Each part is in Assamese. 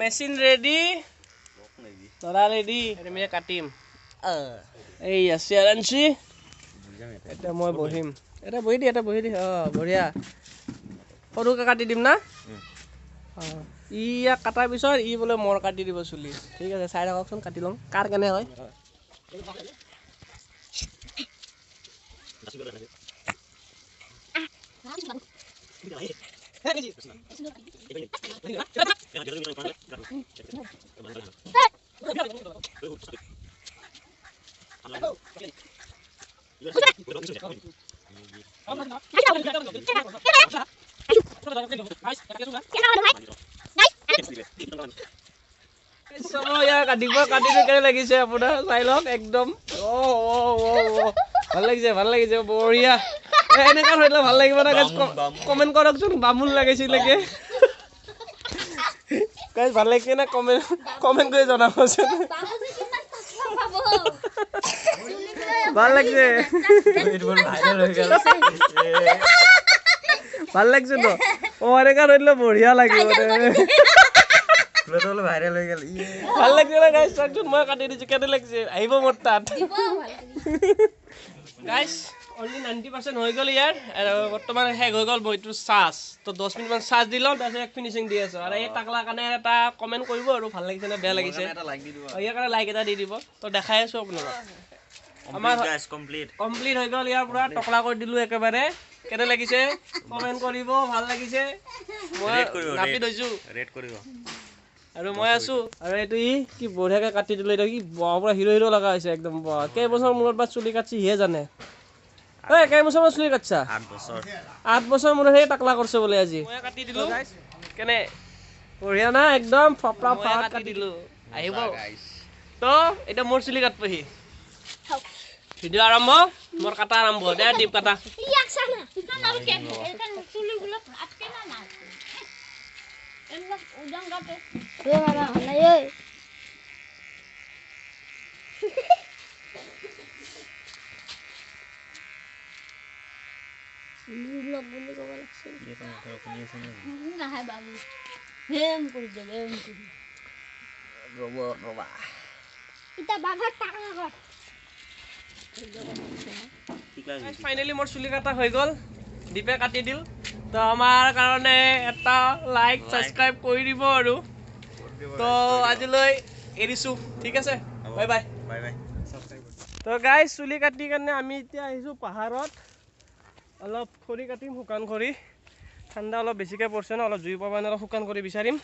মেচিন ৰেডি তৰা ৰেডি আমি কাটিম এই আছে আৰাঞ্চি এটা মই বহিম এটা বহি দি বঢ়িয়া সৰুকে কাটি দিম না ইয়াক কাটাৰ পিছত ই বোলে মোৰ কাটি দিব চুলি ঠিক আছে চাই থাককচোন কাটি লওঁ কাৰ কেনে হয় কাটিব লাগিছে আপোনাৰ চাই লওক একদম ভাল লাগিছে বঢ়িয়া এনেকা হইলে ভাল লাগিব না গাইস কমেন্ট কৰকচোন বামুল লাগিছিল লাগে গাইস ভাল লাগিছে না কমেন্ট কৰি জনাবচোন ভাল লাগিছে ভাল লাগিছে তো এনেকা হইলে বঢ়িয়া লাগিব ফটোটো ভাইরাল হয়ে গেল ভাল লাগছে না গাইস একজন মই কাটি দিছি কেনে লাগছে আইব মোর তাত গাইস only 90% হৈ গল ইয়াৰ আৰু বৰ্তমান হেগ হৈ গল বইটো সাজ তো 10 মিনিট মান সাজ দিলাম তাৰপিছত এক ফিনিশিং দি আছো আৰু এই টাকলা কানে এটা কমেন্ট কৰিব আৰু ভাল লাগিছে না বেয়া লাগিছে এটা লাইক দি দিব ইয়াৰ কাৰণে লাইক এটা দি দিব তো দেখাই আছো আপোনাক আমাৰ গাইস কমপ্লিট হৈ গল ইয়াৰ পুৰা টকলা কৰি দিলো একেবাৰে কেনে লাগিছে কমেন্ট কৰিব ভাল লাগিছে মই কাপি দইছো ৰেড কৰিব আৰু মই আছো আৰু এটো কি বঢ়িয়াকে কাটি দিলে এটা কি পুৰা হিৰো লগা হৈছে একদম কেই বছৰ মূৰত বা চুলি কাটছি হে জানে এই কেই বছৰ চুলি কাটছা 8 বছৰ মূৰত হে টাকলা কৰছে বলে আজি মই কাটি দিলো গাইস কেনে বঢ়িয়া না একদম ফপৰা ফাট কাটি দিলো আহিব তো এটা মোৰ চুলি কাটপহি ভিডিও আৰম্ভ মোৰ কাটা আৰম্ভ দে দীপ কাটা ইয়াক চানা ইটা নাল কে এটা চুলি গুলো আটকে না না এনক উদাং কাটে এ মারা নাই এই ব্লগ বন্ধ করা লাগছে এটা তো কোনি আছে না হ্যাঁ বাবু হেম করে দে রবা এটা বাঘর টাকা কর ফাইনালি মোর চুলি কাটা হৈ গল দীপে কাটি দিল তো আমার কারণে এটা লাইক সাবস্ক্রাইব কৰি দিব আৰু তো আজিলৈ এৰিছো ঠিক আছে বাই বাই তো গাইস চুলি কাটি কাৰণে আমি এতিয়া আহিছো পাহাৰত অলপ খৰি কাটিম শুকান খৰি ঠাণ্ডা অলপ বেছিকৈ পৰিছে না অলপ জুই পাবা অলপ শুকান খৰি বিচাৰিম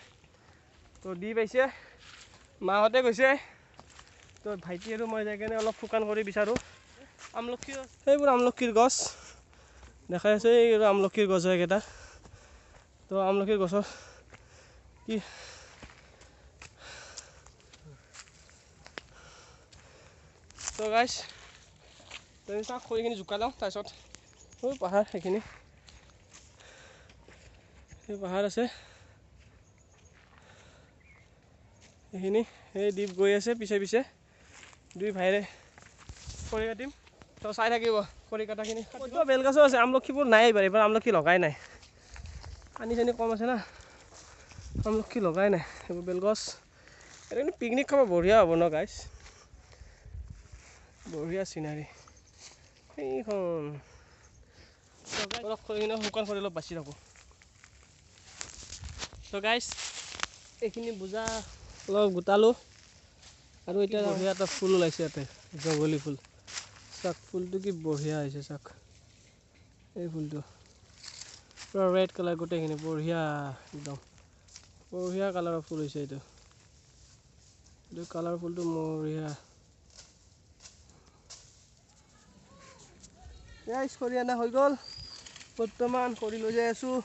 তো দি পাইছে মাহঁতে গৈছে তো ভাইটি আৰু মই যাই কেনে অলপ শুকান খৰি বিচাৰোঁ আমলখি সেইবোৰ আমলখিৰ গছ দেখাই আছে এই আমলখিৰ গছ হয় এটা তো আমলখিৰ গছৰ কি তো গাইস তুমি চাওক খৰিখিনি জোকা লওঁ তাৰপিছত পাহাৰ সেইখিনি পাহাৰ আছে এইখিনি এই দ্বীপ গৈ আছে পিছে দুই ভাইৰে খৰি কাটিম তো চাই থাকিব খৰি কাটাখিনি বেলগছো আছে আমলখিবোৰ নাই এইবাৰ আমলখি লগাই নাই পানী চানী কম আছে না আমলখি লগাই নাই এইবোৰ বেলগছ এটা কিন্তু পিকনিক খাব বঢ়িয়া হ'ব ন গাইছ বঢ়িয়া চিনাৰী সেইখন অলপ খৰিখিনি শুকান খৰি অলপ বাচি থাকোঁ তো গাইছ এইখিনি বোজা অলপ গোটালোঁ আৰু এতিয়া বঢ়িয়া এটা ফুল ওলাইছে ইয়াতে জংঘলী ফুল চাক ফুলটো কি বঢ়িয়া হৈছে চাক এই ফুলটো পুৰা ৰেড কালাৰ গোটেইখিনি বঢ়িয়া একদম বঢ়িয়া কালাৰৰ ফুল হৈছে এইটো কালাৰ ফুলটো বঢ়িয়া খৰি অনা হৈ গ'ল বৰ্তমান খৰি লৈ যাই আছোঁ